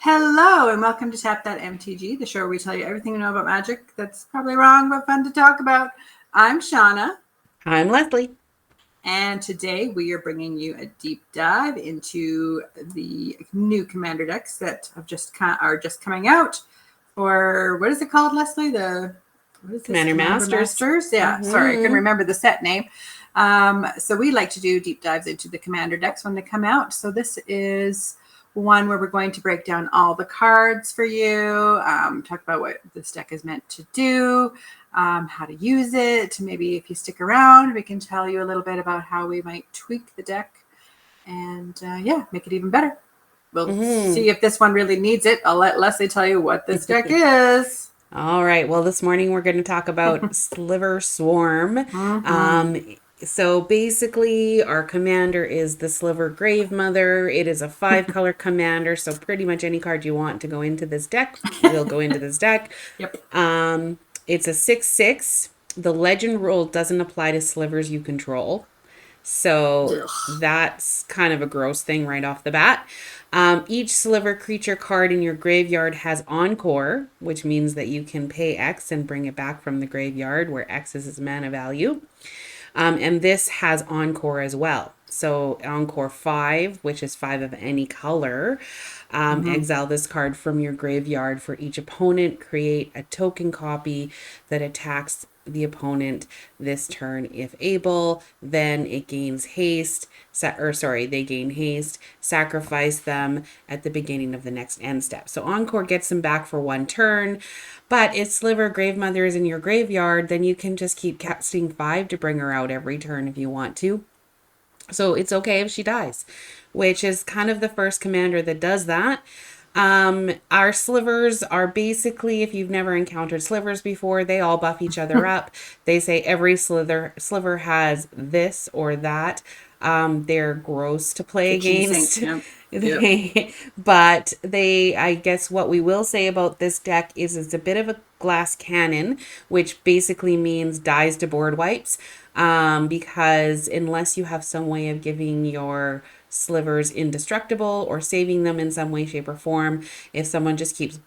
Hello and welcome to Tap That MTG, the show where we tell you everything you know about magic that's probably wrong but fun to talk about. I'm Shauna. I'm Leslie. And today we are bringing you a deep dive into the new commander decks that are just coming out. Or what is it called, Leslie? What is this? Commander Commander Masters. Masters? Yeah, sorry, I couldn't Mm-hmm. remember the set name. So we like to do deep dives into the commander decks when they come out. So this is one where we're going to break down all the cards for you, talk about what this deck is meant to do, how to use it. Maybe if you stick around, we can tell you a little bit about how we might tweak the deck and make it even better. We'll Mm-hmm. see if this one really needs it. I'll let Leslie tell you what this deck is. All right. Well, this morning we're going to talk about Sliver Swarm. Mm-hmm. So basically, our commander is the Sliver Grave Mother. It is a 5-color commander, so pretty much any card you want to go into this deck will go into this deck. Yep. It's a 6/6. The legend rule doesn't apply to slivers you control. So Ugh. that's kind of a gross thing right off the bat. Each sliver creature card in your graveyard has Encore, which means that you can pay X and bring it back from the graveyard, where X is its mana value. And this has Encore as well. So Encore 5, which is 5 of any color. Mm-hmm. Exile this card from your graveyard for each opponent. Create a token copy that attacks the opponent this turn if able. Then it gains haste. They gain haste. Sacrifice them at the beginning of the next end step. So Encore gets them back for one turn. But if Sliver Gravemother is in your graveyard, then you can just keep casting 5 to bring her out every turn if you want to. So it's okay if she dies, which is kind of the first commander that does that. Our slivers are basically, if you've never encountered slivers before, they all buff each other up. They say every sliver has this or that. They're gross to play Kitchen sink. against. Yep. Yep. I guess what we will say about this deck is it's a bit of a glass cannon, which basically means dies to board wipes. Because unless you have some way of giving your slivers indestructible or saving them in some way, shape, or form, if someone just keeps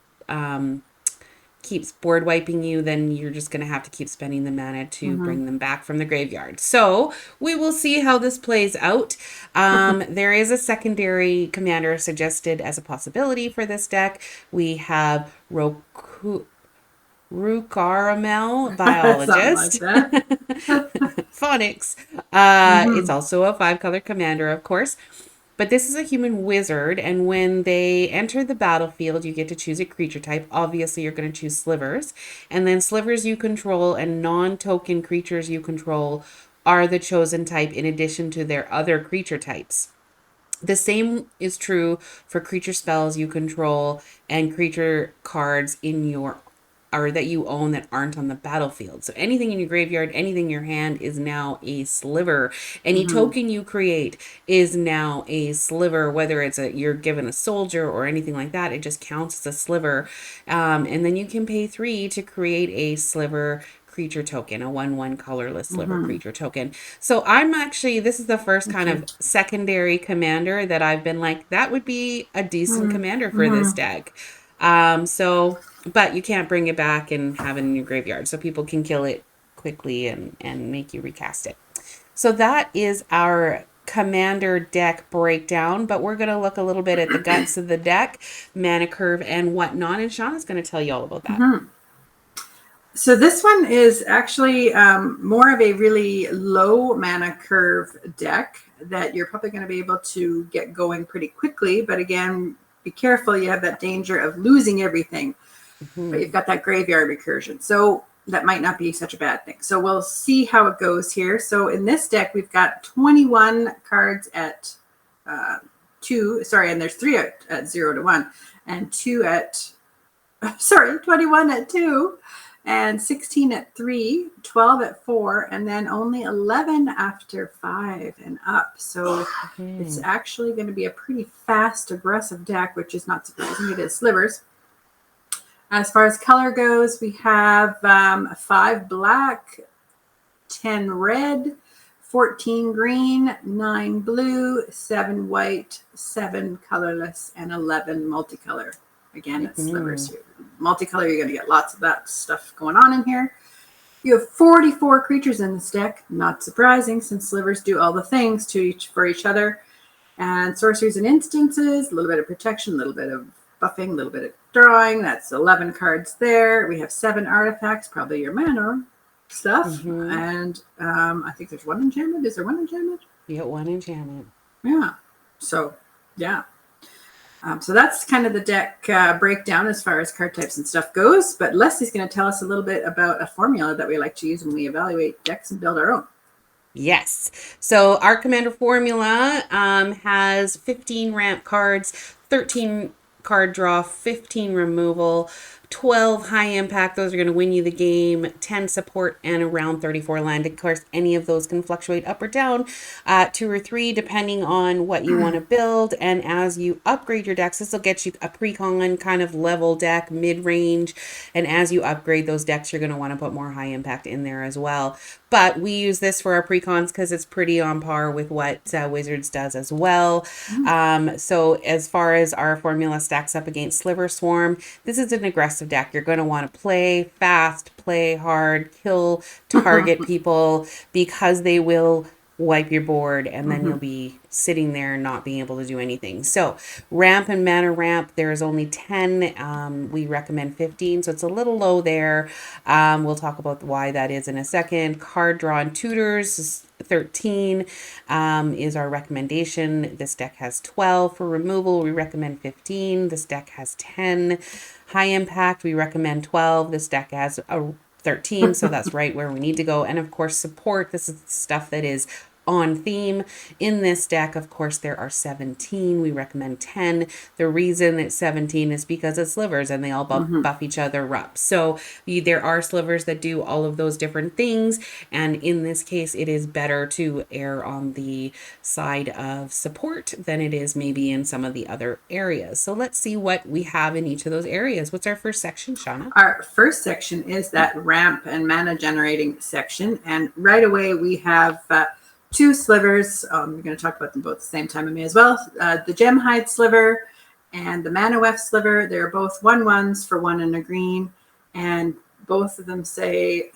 board wiping you, then you're just going to have to keep spending the mana to Mm-hmm. bring them back from the graveyard. So we will see how this plays out. There is a secondary commander suggested as a possibility for this deck. We have Rukaramel, Something like biologist. that. Phonics. It's Mm-hmm. also a 5-color commander, of course. But this is a human wizard, and when they enter the battlefield, you get to choose a creature type. Obviously, you're going to choose slivers. And then slivers you control and non token creatures you control are the chosen type in addition to their other creature types. The same is true for creature spells you control and creature cards in your or that you own that aren't on the battlefield. So anything in your graveyard, anything in your hand is now a sliver. Any Mm-hmm. token you create is now a sliver, whether you're given a soldier or anything like that. It just counts as a sliver. And then you can pay 3 to create a sliver creature token, a 1/1 colorless sliver Mm-hmm. creature token. So this is the first kind Okay. of secondary commander that I've been like, that would be a decent commander for this Mm-hmm. deck. But you can't bring it back and have it in your graveyard. So people can kill it quickly and make you recast it. So that is our commander deck breakdown, but we're going to look a little bit at the guts of the deck, mana curve, and whatnot. And Shauna's going to tell you all about that. Mm-hmm. So this one is actually more of a really low mana curve deck that you're probably going to be able to get going pretty quickly. But again, be careful. You have that danger of losing everything, but Mm-hmm. you've got that graveyard recursion. So that might not be such a bad thing. So we'll see how it goes here. So in this deck, we've got 21 cards at and there's 3 at 0 to 1, and 21 at 2, and 16 at 3, 12 at 4, and then only 11 after 5 and up. So it's Mm-hmm. actually going to be a pretty fast, aggressive deck, which is not surprising. It is slivers. As far as color goes, we have 5 black, 10 red, 14 green, 9 blue, 7 white, 7 colorless, and 11 multicolor. Again, it's Slivers. Multicolor, you're going to get lots of that stuff going on in here. You have 44 creatures in this deck. Not surprising, since Slivers do all the things for each other. And sorceries and instances, a little bit of protection, a little bit of buffing, a little bit of drawing. That's 11 cards there. We have 7 artifacts, probably your mana stuff. And I think there's 1 enchantment. Is there 1 enchantment? You got 1 enchantment. Yeah. So, yeah. So that's kind of the deck breakdown as far as card types and stuff goes. But Leslie's going to tell us a little bit about a formula that we like to use when we evaluate decks and build our own. Yes. So our Commander formula has 15 ramp cards, 13 card draw, 15 removal, 12 high impact. Those are going to win you the game. 10 support and around 34 land. Of course, any of those can fluctuate up or down, 2 or 3, depending on what you want to build. And as you upgrade your decks, this will get you a pre-con kind of level deck, mid-range. And as you upgrade those decks, you're going to want to put more high impact in there as well. But we use this for our pre-cons because it's pretty on par with what Wizards does as well. So as far as our formula stacks up against Sliver Swarm, this is an aggressive deck. You're going to want to play fast, play hard, kill target people, because they will wipe your board, and then you'll be sitting there not being able to do anything. So ramp and mana ramp, there's only 10. We recommend 15, so it's a little low there. We'll talk about why that is in a second. Card draw and tutors is 13 is our recommendation. This deck has 12 for removal. We recommend 15. This deck has 10. High impact, we recommend 12. This deck has a 13, so that's right where we need to go. And of course, support, this is stuff that is on theme. In this deck, of course, there are 17. We recommend 10. The reason it's 17 is because it's Slivers and they all buff each other up. So there are Slivers that do all of those different things. And in this case, it is better to err on the side of support than it is maybe in some of the other areas. So let's see what we have in each of those areas. What's our first section, Shauna? Our first section is that ramp and mana generating section. And right away, we have 2 slivers. We're going to talk about them both at the same time with me as well. The Gemhide Sliver and the Manawef Sliver. They're both 1/1s for 1 and a green. And both of them say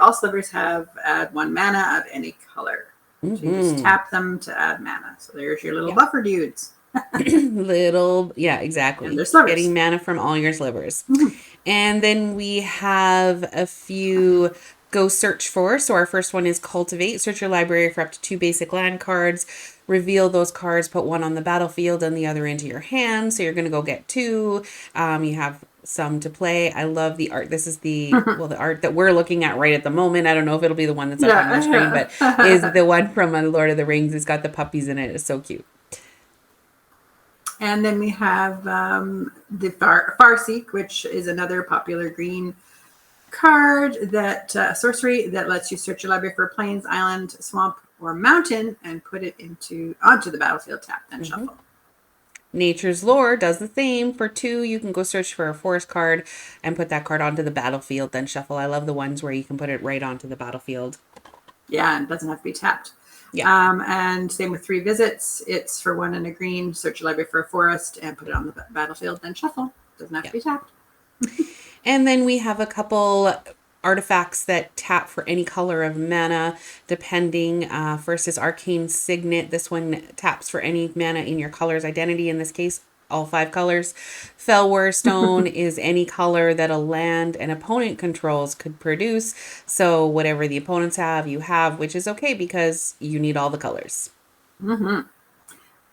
all slivers have add 1 mana of any color. So you just tap them to add mana. So there's your little buffer dudes. Exactly. And they're slivers. Getting mana from all your slivers. And then we have a few go search for. So our first one is cultivate. Search your library for up to 2 basic land cards. Reveal those cards, put 1 on the battlefield and the other into your hand. So you're going to go get 2. You have some to play. I love the art. This is the the art that we're looking at right at the moment. I don't know if it'll be the one that's up on the screen, but is the one from Lord of the Rings. It's got the puppies in it. It's so cute. And then we have the Farseek, which is another popular green card that sorcery that lets you search your library for a plains, island, swamp, or mountain and put it onto the battlefield, tap, then shuffle. Nature's Lore does the same. For 2, you can go search for a forest card and put that card onto the battlefield, then shuffle. I love the ones where you can put it right onto the battlefield. Yeah, and it doesn't have to be tapped. Yeah. And same with 3 visits. It's for 1 and a green. Search your library for a forest and put it on the battlefield, then shuffle. Doesn't have to be tapped. And then we have a couple artifacts that tap for any color of mana, depending. First is Arcane Signet. This one taps for any mana in your color's identity. In this case, all 5 colors. Fellwar Stone is any color that a land an opponent controls could produce. So whatever the opponents have, you have, which is okay because you need all the colors.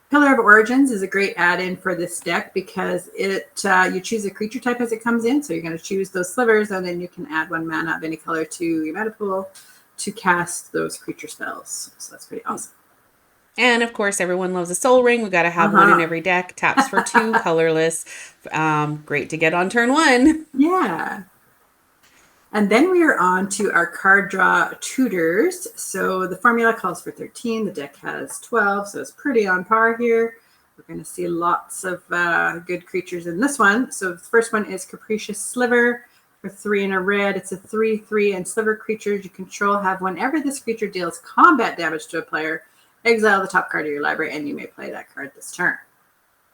Pillar of Origins is a great add-in for this deck because you choose a creature type as it comes in. So you're going to choose those slivers, and then you can add 1 mana of any color to your mana pool to cast those creature spells. So that's pretty awesome. And of course, everyone loves a Soul Ring. We got to have one in every deck. Taps for 2, colorless. Great to get on turn 1. Yeah. And then we are on to our card draw tutors. So the formula calls for 13. The deck has 12, so it's pretty on par here. We're going to see lots of good creatures in this one. So the first one is Capricious Sliver. For 3 and a red, it's a 3/3, and Sliver creatures you control have whenever this creature deals combat damage to a player, exile the top card of your library, and you may play that card this turn.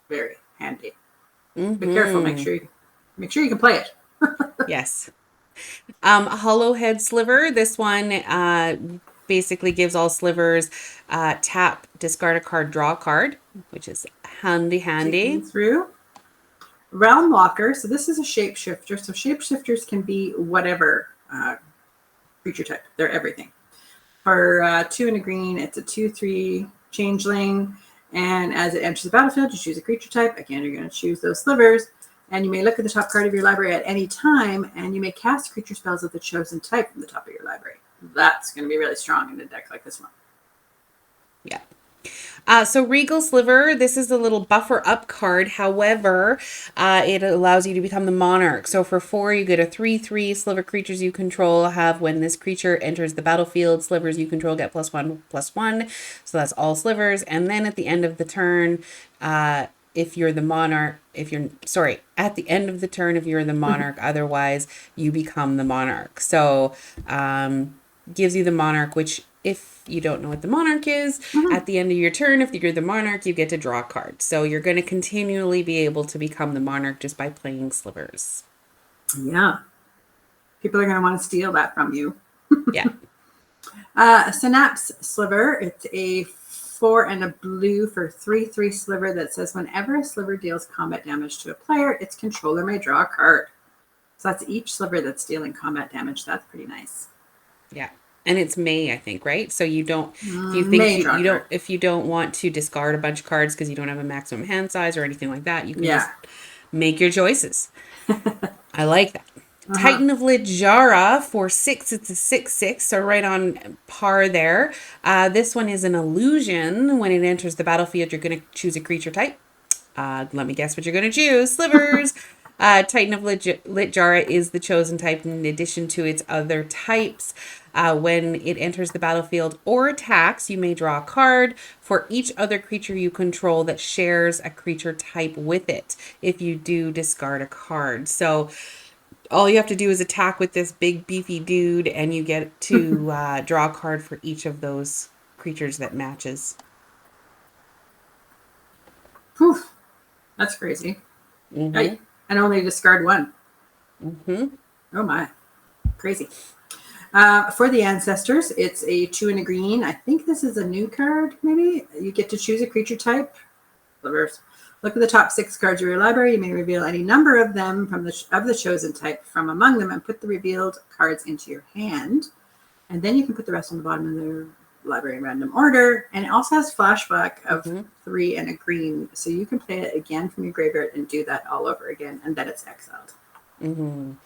Very handy. Be careful. Make sure you can play it. Yes. Hollowhead Sliver. This one basically gives all slivers tap, discard a card, draw a card, which is handy. Taking through. Realm Walker. So this is a shapeshifter. So shapeshifters can be whatever creature type. They're everything. For 2 and a green, it's a 2/3 changeling. And as it enters the battlefield, you choose a creature type. Again, you're going to choose those slivers. And you may look at the top card of your library at any time, and you may cast creature spells of the chosen type from the top of your library. That's going to be really strong in a deck like this one. Yeah. So Regal Sliver, this is a little buffer up card. However, it allows you to become the monarch. So for 4, you get a 3/3. Sliver creatures you control have, when this creature enters the battlefield, slivers you control get +1/+1. So that's all slivers. And then at the end of the turn, if you're the monarch, at the end of the turn, if you're the monarch, otherwise you become the monarch. So gives you the monarch, which, if you don't know what the monarch is, at the end of your turn, if you're the monarch, you get to draw a card. So you're going to continually be able to become the monarch just by playing slivers. Yeah. People are going to want to steal that from you. Yeah. Synapse Sliver. It's a 4 and a blue for 3/3 sliver that says whenever a sliver deals combat damage to a player, its controller may draw a card. So that's each sliver that's dealing combat damage. That's pretty nice. Yeah. And it's May, I think, right? So you don't, if you don't want to discard a bunch of cards because you don't have a maximum hand size or anything like that, you can just make your choices. I like that. Titan of Littjara for 6. It's a 6/6, so right on par there. This one is an illusion. When it enters the battlefield, you're going to choose a creature type. Let me guess what you're going to choose. Slivers. Titan of Littjara is the chosen type in addition to its other types. When it enters the battlefield or attacks, you may draw a card for each other creature you control that shares a creature type with it. If you do, discard a card. So all you have to do is attack with this big beefy dude, and you get to draw a card for each of those creatures that matches. Whew. That's crazy. And only discard one. Oh my. Crazy. For the Ancestors, it's a 2 and a green. I think this is a new card, maybe. You get to choose a creature type. Slivers. Look at the top 6 cards of your library. You may reveal any number of them from the chosen type from among them and put the revealed cards into your hand. And then you can put the rest on the bottom of the library in random order. And it also has flashback of 3 and a green. So you can play it again from your graveyard and do that all over again. And then it's exiled. And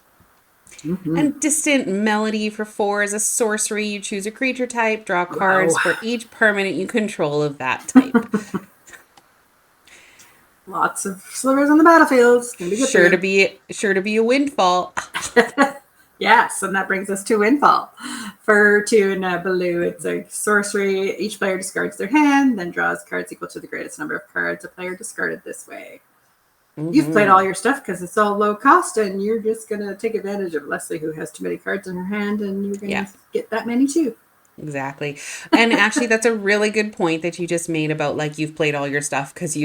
Distant Melody for 4 is a sorcery. You choose a creature type, draw cards for each permanent you control of that type. Lots of slivers on the battlefield. It's gonna be good. Sure to be a windfall. Yes, and that brings us to Windfall. For 2 and a blue, it's a sorcery. Each player discards their hand, then draws cards equal to the greatest number of cards a player discarded this way. You've played all your stuff because it's all low cost, and you're just going to take advantage of Leslie, who has too many cards in her hand, and you're going to get that many too. Exactly. And actually, that's a really good point that you just made about, like, you've played all your stuff because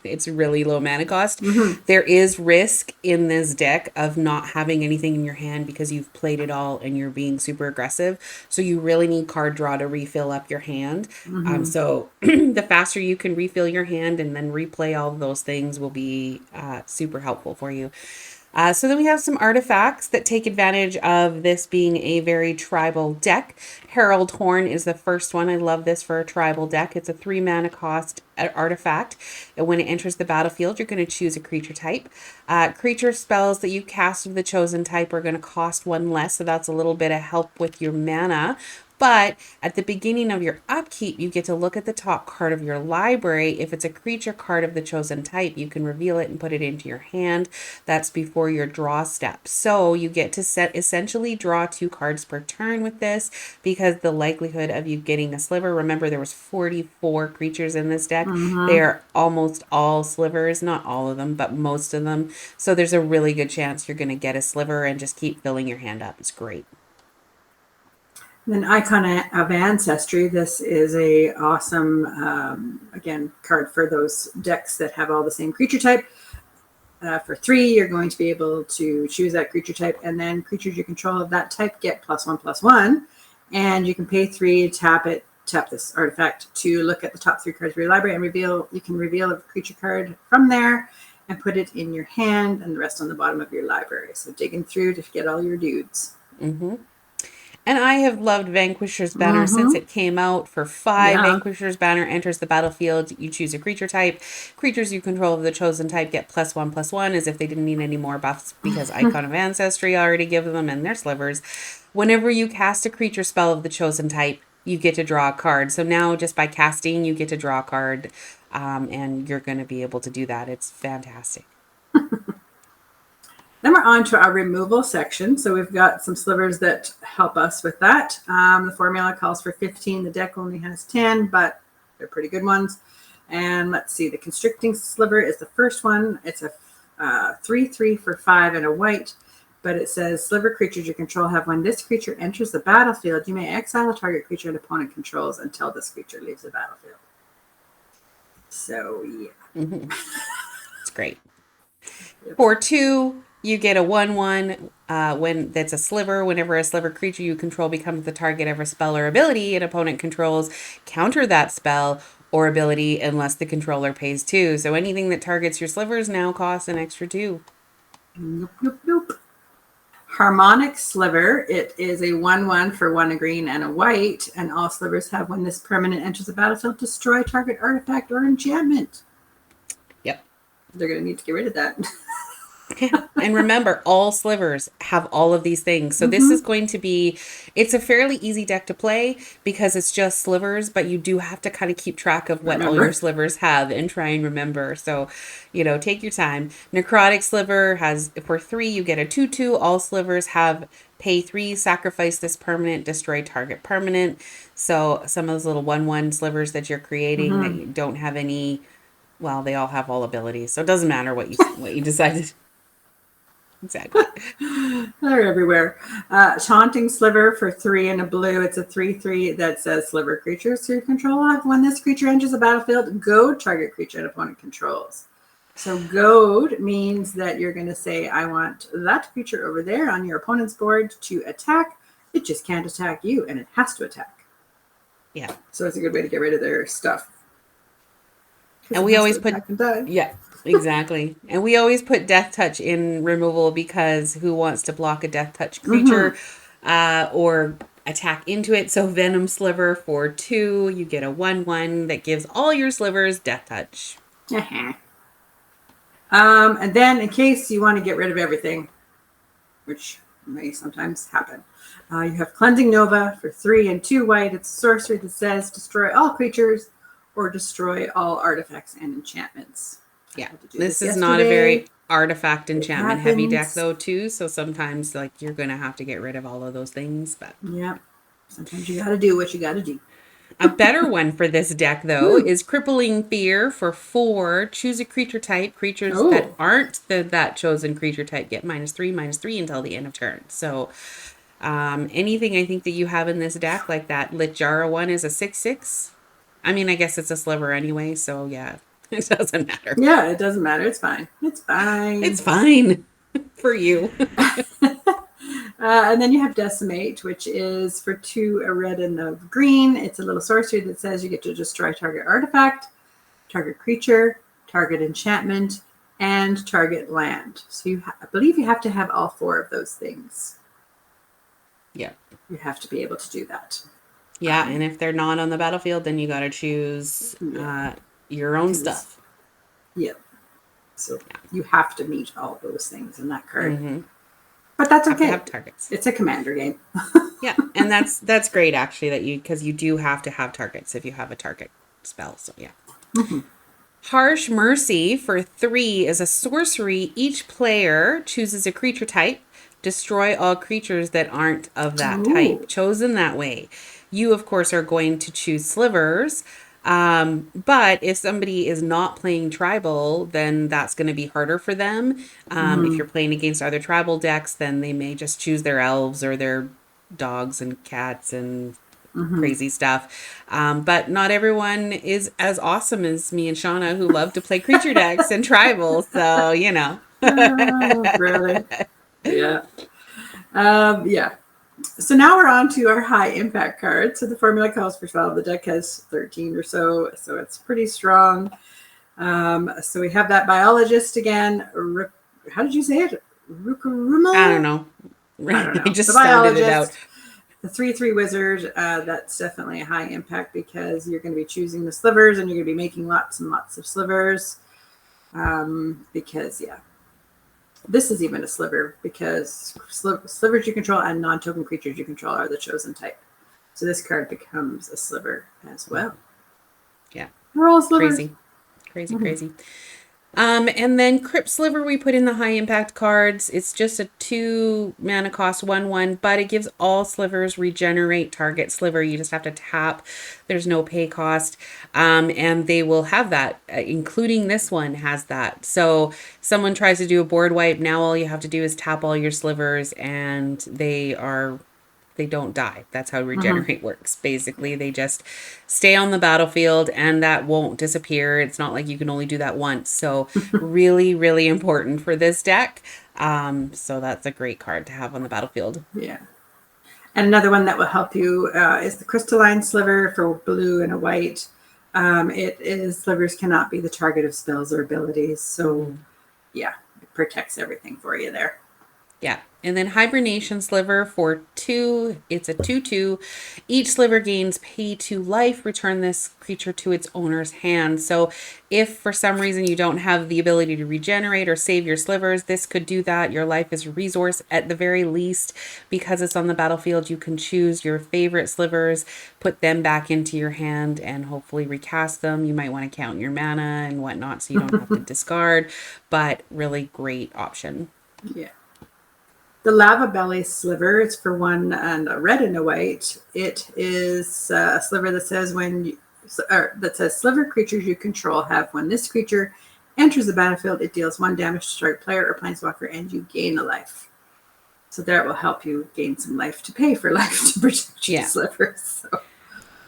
it's really low mana cost. There is risk in this deck of not having anything in your hand because you've played it all and you're being super aggressive. So you really need card draw to refill up your hand. So the faster you can refill your hand and then replay all of those things will be super helpful for you. So then we have some artifacts that take advantage of this being a very tribal deck. Herald Horn is the first one. I love this for a tribal deck. It's a 3 mana cost artifact. And when it enters the battlefield, you're going to choose a creature type. Creature spells that you cast of the chosen type are going to cost 1 less. So that's a little bit of help with your mana. But at the beginning of your upkeep, you get to look at the top card of your library. If it's a creature card of the chosen type, you can reveal it and put it into your hand. That's before your draw step. So you get to essentially draw 2 cards per turn with this, because the likelihood of you getting a sliver, remember there was 44 creatures in this deck. They are almost all slivers, not all of them, but most of them. So there's a really good chance you're going to get a sliver and just keep filling your hand up. It's great. Then Icon of Ancestry. This is a awesome, again, card for those decks that have all the same creature type. For 3, you're going to be able to choose that creature type, and then creatures you control of that type get +1/+1. And you can pay 3, tap this artifact to look at the top 3 cards of your library and reveal. You can reveal a creature card from there and put it in your hand, and the rest on the bottom of your library. So digging through to get all your dudes. And I have loved Vanquisher's Banner since it came out. For 5, Vanquisher's Banner enters the battlefield. You choose a creature type. Creatures you control of the chosen type get +1/+1, as if they didn't need any more buffs, because Icon of Ancestry already gives them, and their slivers. Whenever you cast a creature spell of the chosen type, you get to draw a card. So now, just by casting, you get to draw a card, and you're going to be able to do that. It's fantastic. Then we're on to our removal section. So we've got some slivers that help us with that. The formula calls for 15. The deck only has 10, but they're pretty good ones. And let's see, the Constricting Sliver is the first one. It's a 3/3 for 5 and a white, but it says sliver creatures you control have, when this creature enters the battlefield, you may exile a target creature an opponent controls until this creature leaves the battlefield. So, yeah. It's great. For 2, you get a 1/1 when that's a sliver. Whenever a sliver creature you control becomes the target of a spell or ability an opponent controls, counter that spell or ability unless the controller pays 2. So anything that targets your slivers now costs an extra 2. Nope. Harmonic Sliver. It is a 1/1 for 1 a green and a white, and all slivers have, when this permanent enters the battlefield, destroy target artifact or enchantment. Yep. They're going to need to get rid of that. And remember, all slivers have all of these things. So this is going to be, it's a fairly easy deck to play because it's just slivers, but you do have to kind of keep track of what all your slivers have and try and remember. So, take your time. Necrotic Sliver has, for 3, you get a 2/2. All slivers have pay 3, sacrifice this permanent, destroy target permanent. So some of those little 1/1 slivers that you're creating that you don't have any, well, they all have all abilities. So it doesn't matter what you decided. Exactly. They're everywhere. Taunting Sliver for 3 and a blue. It's a 3/3 that says sliver creatures you control have, when this creature enters the battlefield, goad target creature an opponent controls. So goad means that you're going to say, I want that creature over there on your opponent's board to attack. It just can't attack you, and it has to attack. Yeah. So it's a good way to get rid of their stuff. And we always put, yeah, exactly. And we always put Death Touch in removal, because who wants to block a Death Touch creature or attack into it? So Venom Sliver for 2, you get a 1/1 that gives all your slivers Death Touch. And then, in case you want to get rid of everything, which may sometimes happen, you have Cleansing Nova for 3 and 2 white. It's a sorcery that says destroy all creatures or destroy all artifacts and enchantments. Yeah, this is not a very artifact enchantment heavy deck though too, so sometimes you're gonna have to get rid of all of those things, but yeah, sometimes you gotta do what you gotta do. A better one for this deck though is Crippling Fear for 4. Choose a creature type. Creatures that aren't that chosen creature type get -3/-3 until the end of turn. So anything I think that you have in this deck, like that Litjara one, is a 6/6. I mean, I guess it's a sliver anyway, so yeah, it doesn't matter. Yeah, it doesn't matter. It's fine. It's fine. It's fine for you. And then you have Decimate, which is for 2, a red and a green. It's a little sorcery that says you get to destroy target artifact, target creature, target enchantment, and target land. So I believe you have to have all 4 of those things. Yeah. You have to be able to do that. Yeah, and if they're not on the battlefield, then you got to choose your own stuff. Yep. So you have to meet all those things in that card. But that's Have to okay. have targets. It's a commander game. Yeah, and that's great actually that because you do have to have targets if you have a target spell. So yeah. Mm-hmm. Harsh Mercy for 3 is a sorcery. Each player chooses a creature type. Destroy all creatures that aren't of that type, Ooh. chosen that way. You, of course, are going to choose slivers. But if somebody is not playing tribal, then that's going to be harder for them. If Mm-hmm. you're playing against other tribal decks, then they may just choose their elves or their dogs and cats and Mm-hmm. crazy stuff. But not everyone is as awesome as me and Shauna who love to play creature decks and tribal. So, you know. Oh, really? Yeah. Yeah. So now we're on to our high impact cards. So the formula calls for 12. The deck has 13 or so. So it's pretty strong. So we have that biologist again. How did you say it? I don't Rukuruma? know. I don't I know. The just sounded it out. biologist, the 3/3 wizard. That's definitely a high impact because you're going to be choosing the slivers and you're going to be making lots and lots of slivers. Because, yeah, this is even a sliver because slivers you control and non-token creatures you control are the chosen type. So this card becomes a sliver as well. Yeah. We're all slivers. Crazy. Crazy, Mm-hmm. crazy. And then Crypt Sliver we put in the high impact cards. It's just a 2 mana cost 1/1, but it gives all slivers regenerate target sliver. You just have to tap. There's no pay cost. And they will have that, including this one has that. So someone tries to do a board wipe. Now all you have to do is tap all your slivers and they don't die. That's how Mm-hmm. regenerate works. Basically, they just stay on the battlefield and that won't disappear. It's not like you can only do that once. So, really, really important for this deck. So that's a great card to have on the battlefield. Yeah. And another one that will help you is the crystalline sliver for blue and a white. It is slivers cannot be the target of spells or abilities. So, Mm-hmm. yeah, it protects everything for you there. Yeah. And then Hibernation Sliver for 2. It's a 2/2. Each sliver gains pay 2 life. Return this creature to its owner's hand. So if for some reason you don't have the ability to regenerate or save your slivers, this could do that. Your life is a resource at the very least. Because it's on the battlefield, you can choose your favorite slivers, put them back into your hand, and hopefully recast them. You might want to count your mana and whatnot so you don't have to discard. But really great option. Yeah. The lava belly sliver, it's for 1 and a red and a white. It is a sliver that says that says sliver creatures you control have when this creature enters the battlefield, it deals 1 damage to target player or planeswalker, and you gain a life. So that will help you gain some life to pay for life to protect your Yeah. slivers. So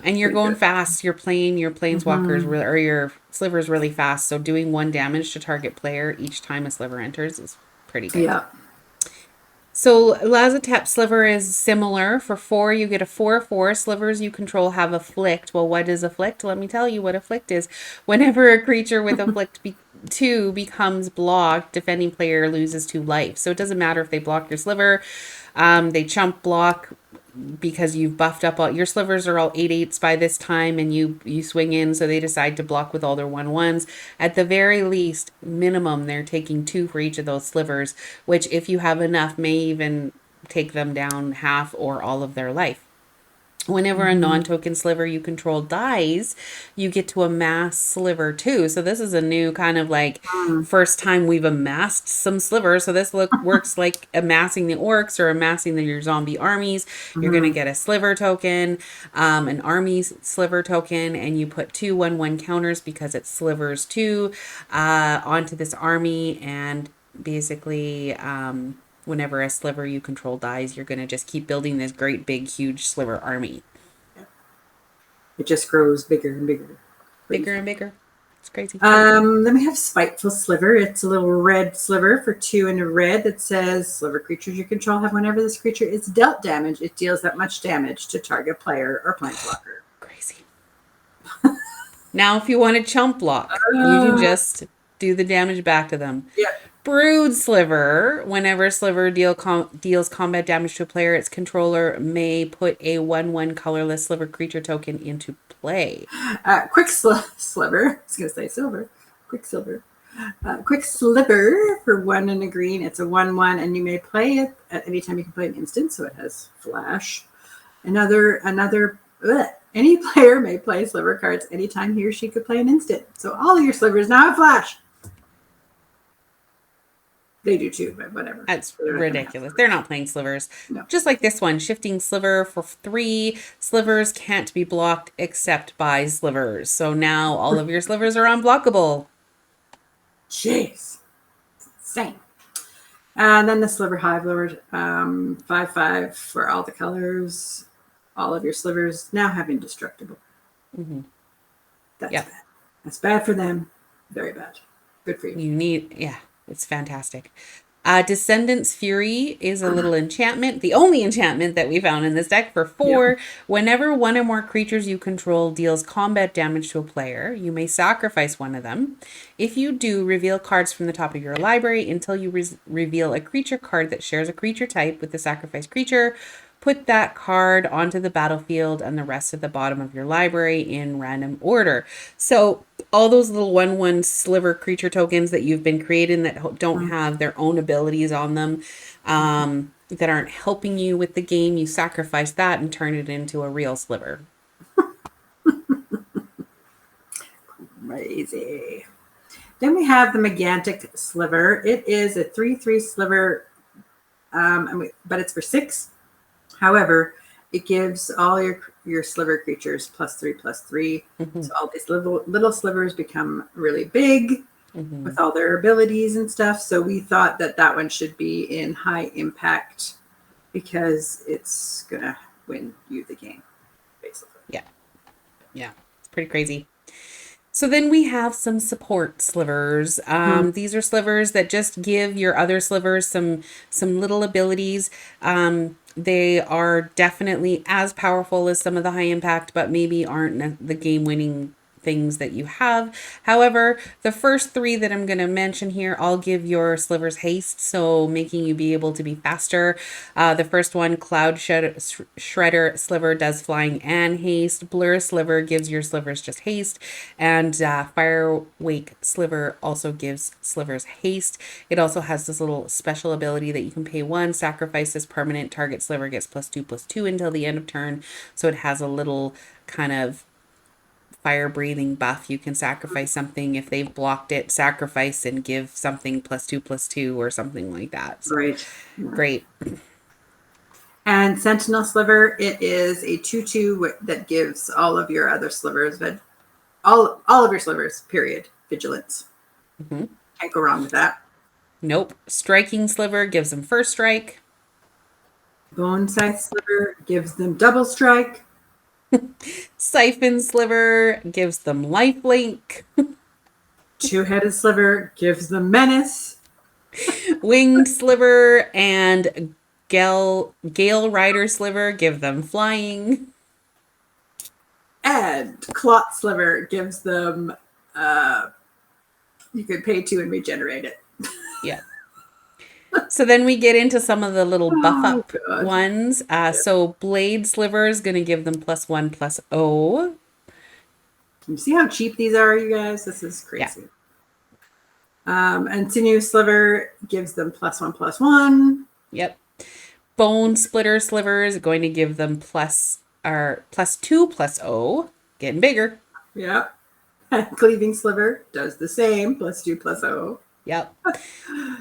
And you're pretty going good. fast. You're playing your planeswalkers Mm-hmm. or your slivers really fast. So doing 1 damage to target player each time a sliver enters is pretty good. Yeah. So Lazatep Sliver is similar. For 4, you get a 4/4. Slivers you control have Afflict. Well, what is Afflict? Let me tell you what Afflict is. Whenever a creature with Afflict 2 becomes blocked, defending player loses 2 life. So it doesn't matter if they block your sliver. They chump block because you've buffed up all your slivers are all 8/8s by this time and you swing in, so they decide to block with all their 1/1s. At the very least minimum they're taking 2 for each of those slivers, which if you have enough may even take them down half or all of their life. Whenever a Mm-hmm. non-token sliver you control dies, you get to amass sliver too. So this is a new kind of like first time we've amassed some slivers. So this works like amassing the orcs or amassing your zombie armies. You're going to Mm-hmm. get a sliver token, an army sliver token, and you put 2 1/1 counters because it slivers 2 onto this army. And basically, whenever a sliver you control dies, you're going to just keep building this great big huge sliver army. It just grows bigger and bigger. Bigger and bigger. It's crazy. Then we have Spiteful Sliver. It's a little red sliver for 2 and a red that says sliver creatures you control have whenever this creature is dealt damage, it deals that much damage to target player or planeswalker. Crazy. Now, if you want to chump block, you can just do the damage back to them. Yeah. Brood Sliver. Whenever Sliver deals combat damage to a player, its controller may put a 1/1 colorless Sliver creature token into play. Quick Sliver. I was going to say silver. Quicksilver. Quick Sliver for 1 and a green. It's a 1/1, and you may play it at any time you can play an instant, so it has flash. Any player may play Sliver cards anytime he or she could play an instant. So all of your Slivers now have flash. They do too, but whatever. That's ridiculous. They're not playing Slivers. No. Just like this one, shifting Sliver for 3. Slivers can't be blocked except by Slivers. So now all of your Slivers are unblockable. Jeez. Insane. And then the Sliver Hive Lord, 5/5 for all the colors. All of your Slivers now have indestructible. Mm-hmm. That's bad. That's bad for them. Very bad. Good for you. It's fantastic. Descendant's Fury is a little enchantment, the only enchantment that we found in this deck for 4. Yep. Whenever one or more creatures you control deals combat damage to a player, you may sacrifice one of them. If you do, reveal cards from the top of your library until you reveal a creature card that shares a creature type with the sacrificed creature. Put that card onto the battlefield and the rest at the bottom of your library in random order. So all those little 1/1 Sliver creature tokens that you've been creating that don't have their own abilities on them, that aren't helping you with the game, you sacrifice that and turn it into a real Sliver. Crazy. Then we have the Megantic Sliver. It is a 3/3 Sliver, but it's for 6. However, it gives all your Sliver creatures +3/+3. Mm-hmm. So all these little Slivers become really big with all their abilities and stuff. So we thought that one should be in high impact because it's going to win you the game, basically. Yeah. It's pretty crazy. So then we have some support Slivers. These are Slivers that just give your other Slivers some little abilities. They are definitely as powerful as some of the high impact, but maybe aren't the game-winning things that you have. However, the first 3 that I'm going to mention here, I'll give your Slivers haste, so making you be able to be faster. The first one, Cloud Shredder Sliver, does flying and haste. Blur Sliver gives your Slivers just haste, and Firewake Sliver also gives Slivers haste. It also has this little special ability that you can pay 1, sacrifice this permanent, target Sliver gets +2/+2 until the end of turn. So it has a little kind of fire breathing buff. You can sacrifice something if they've blocked it, sacrifice and give something +2/+2 or something like that. So, great. And Sentinel Sliver, it is a 2/2 that gives all of your other Slivers, all of your Slivers, period, vigilance. Can't go wrong with that. Nope. Striking Sliver gives them first strike. Bone Scythe Sliver gives them double strike. Siphon Sliver gives them lifelink. Two-headed Sliver gives them menace. Winged Sliver and Gale Rider Sliver give them flying. And Clot Sliver gives them you could pay 2 and regenerate it. Yeah. So then we get into some of the little buff up ones. So Blade Sliver is going to give them +1/+0. Can you see how cheap these are, you guys? This is crazy. Yeah. And Sinew Sliver gives them +1/+1. Yep. Bone Splitter Sliver is going to give them +2/+0. Getting bigger. Yep. Cleaving Sliver does the same, +2/+0. Yep.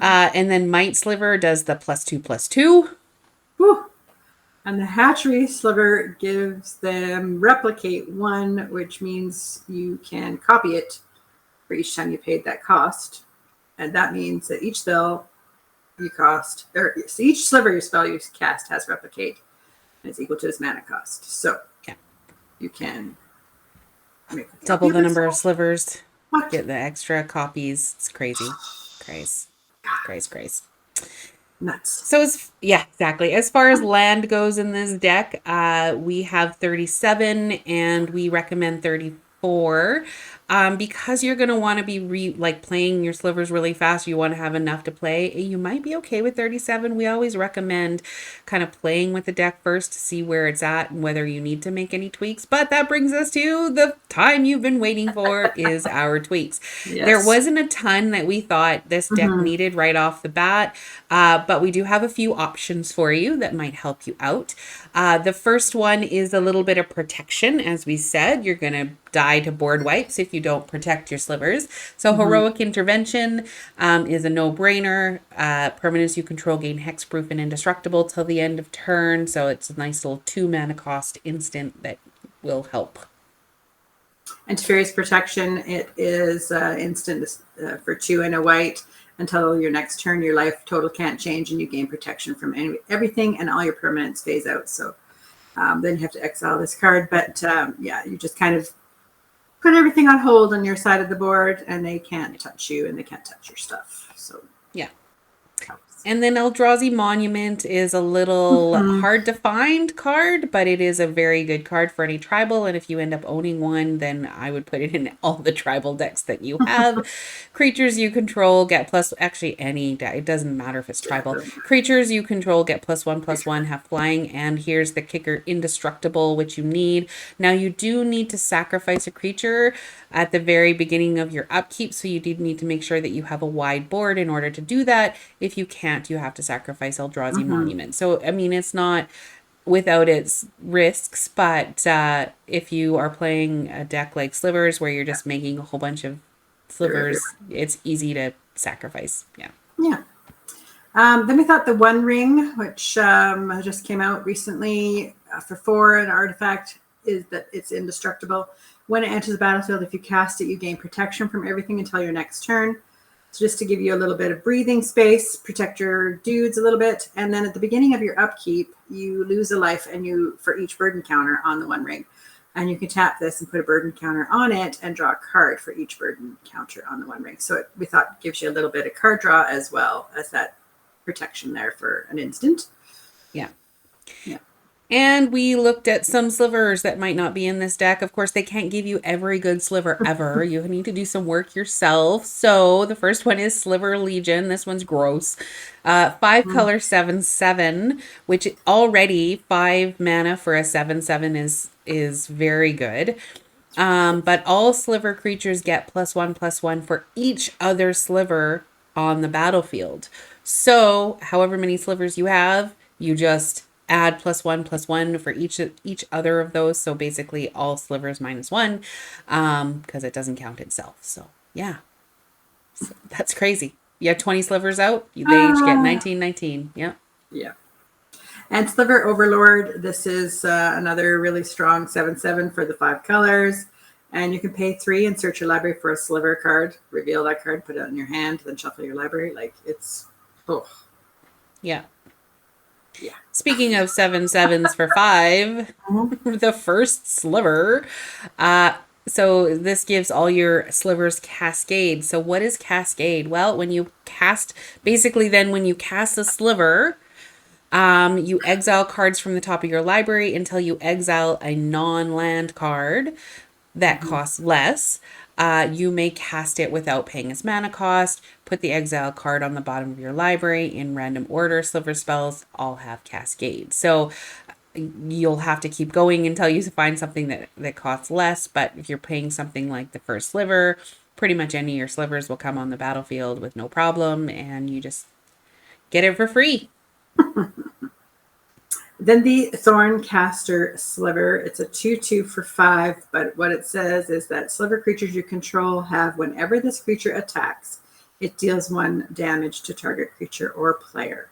And then Might Sliver does the +2/+2. Whew. And the Hatchery Sliver gives them Replicate 1, which means you can copy it for each time you paid that cost. And that means that each spell you cast, or each Sliver your spell you cast has Replicate, and it's equal to its mana cost. So you can double the number of Slivers. What? Get the extra copies. It's crazy. Craze. Nuts. So exactly. As far as land goes in this deck, we have 37 and we recommend 34. Because you're going to want to be like playing your slivers really fast, you want to have enough to play. You might be okay with 37. We always recommend kind of playing with the deck first to see where it's at and whether you need to make any tweaks. But that brings us to the time you've been waiting for is our tweaks. There Yes. wasn't a ton that we thought this deck Hmm. needed right off the bat, but we do have a few options for you that might help you out. The first one is a little bit of protection. As we said, you're going to die to board wipes if you don't protect your slivers. So Hmm. heroic intervention is a no-brainer. Permanents you control gain hexproof and indestructible till the end of turn. So it's a nice little 2 mana cost instant that will help. Antifarious protection. It is instant for 2 and a white. Until your next turn, your life total can't change, and you gain protection from everything, and all your permanents phase out. So then you have to exile this card. But yeah, you just kind of put everything on hold on your side of the board, and they can't touch you, and they can't touch your stuff. So Yeah. helps. And then Eldrazi Monument is a little Mhm. hard to find card, but it is a very good card for any tribal. And if you end up owning one, then I would put it in all the tribal decks that you have. Creatures you control get plus, actually, any deck. It doesn't matter if it's Yeah, tribal. doesn't matter. Creatures you control get +1/+1, have flying. And here's the kicker, indestructible, which you need. Now, you do need to sacrifice a creature at the very beginning of your upkeep. So you do need to make sure that you have a wide board in order to do that. If you can't, you have to sacrifice Eldrazi Hmm. Monument. So, I mean, it's not without its risks, but if you are playing a deck like Slivers where you're just making a whole bunch of They're everywhere. slivers, it's easy to sacrifice. Yeah. Yeah. Then we thought the One Ring, which just came out recently for 4, an artifact is that it's indestructible. When it enters the battlefield, if you cast it, you gain protection from everything until your next turn. So just to give you a little bit of breathing space, protect your dudes a little bit, and then at the beginning of your upkeep, you lose a life and you for each burden counter on the One Ring. And you can tap this and put a burden counter on it and draw a card for each burden counter on the One Ring. So we thought gives you a little bit of card draw as well as that protection there for an instant. Yeah. Yeah. And we looked at some slivers that might not be in this deck. Of course, they can't give you every good sliver ever. You need to do some work yourself. So the first one is Sliver Legion. This one's gross. 5 color 7/7, which already 5 mana for a 7/7 is very good. But all sliver creatures get +1/+1 for each other sliver on the battlefield. So, however many slivers you have, you just add +1/+1 for each other of those. So basically, all slivers -1, because it doesn't count itself. So yeah, so that's crazy. You have 20 slivers out, they each get Uh, 19/19. Yeah. yeah. And Sliver Overlord, this is another really strong 7/7 for the 5 colors. And you can pay 3 and search your library for a sliver card, reveal that card, put it in your hand, then shuffle your library. Like it's, oh, Yeah. yeah. Speaking of 7/7s for 5, Mhm. the first sliver. Uh, so this gives all your slivers cascade. So what is cascade? Well, when you cast, basically then when you cast a sliver, you exile cards from the top of your library until you exile a non-land card that costs less. You may cast it without paying its mana cost. Put the exile card on the bottom of your library in random order. Sliver spells all have cascade. So you'll have to keep going until you find something that costs less. But if you're paying something like the first sliver, pretty much any of your slivers will come on the battlefield with no problem, and you just get it for free. Then the Thorncaster Sliver. It's a 2/2 for 5, but what it says is that sliver creatures you control have, whenever this creature attacks, it deals 1 damage to target creature or player.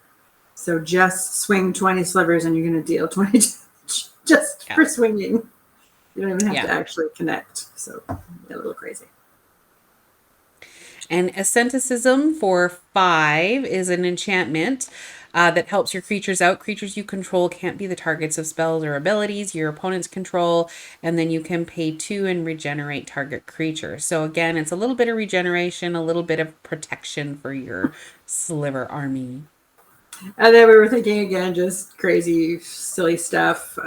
So just swing 20 slivers and you're going to deal 20 damage just Yeah. for swinging. You don't even have Yeah. to actually connect. So a little crazy. And Asceticism for 5 is an enchantment that helps your creatures out. Creatures you control can't be the targets of spells or abilities your opponents control. And then you can pay 2 and regenerate target creature. So again, it's a little bit of regeneration, a little bit of protection for your sliver army. And then we were thinking again, just crazy, silly stuff.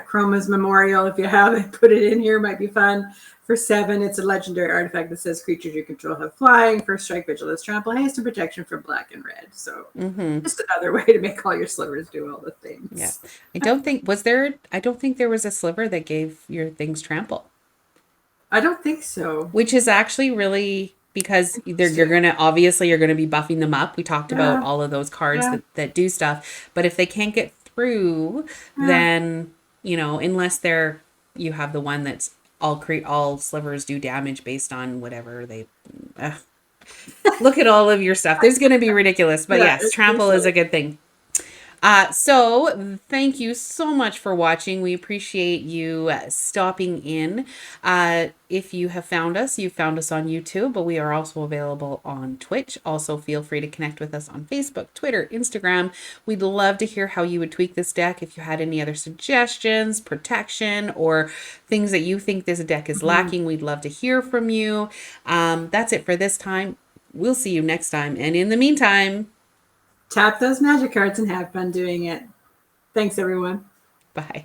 Chroma's Memorial, if you have it, put it in here, might be fun. For 7, it's a legendary artifact that says creatures you control have flying, first strike, vigilance, trample, haste, and protection from black and red. So Mm-hmm. just another way to make all your slivers do all the Yeah. things. I don't think there was a sliver that gave your things trample, I don't think so. which is actually really because you're Interesting. gonna obviously you're gonna be buffing them up. We talked about Yeah, all of those cards yeah, that do stuff, but if they can't get through, yeah. then unless you have the one that's all slivers do damage based on whatever they uh, look at all of your stuff. There's gonna be ridiculous, but Yeah, yes, it's pretty trample is a silly. good thing. So thank you so much for watching. We appreciate you stopping in. If you have found us, you found us on YouTube, but we are also available on Twitch. Also, feel free to connect with us on Facebook, Twitter, Instagram. We'd love to hear how you would tweak this deck. If you had any other suggestions, protection, or things that you think this deck is Mhm. lacking, we'd love to hear from you. That's it for this time. We'll see you next time. And in the meantime, Tap those magic cards and have fun doing it. Thanks, everyone. bye.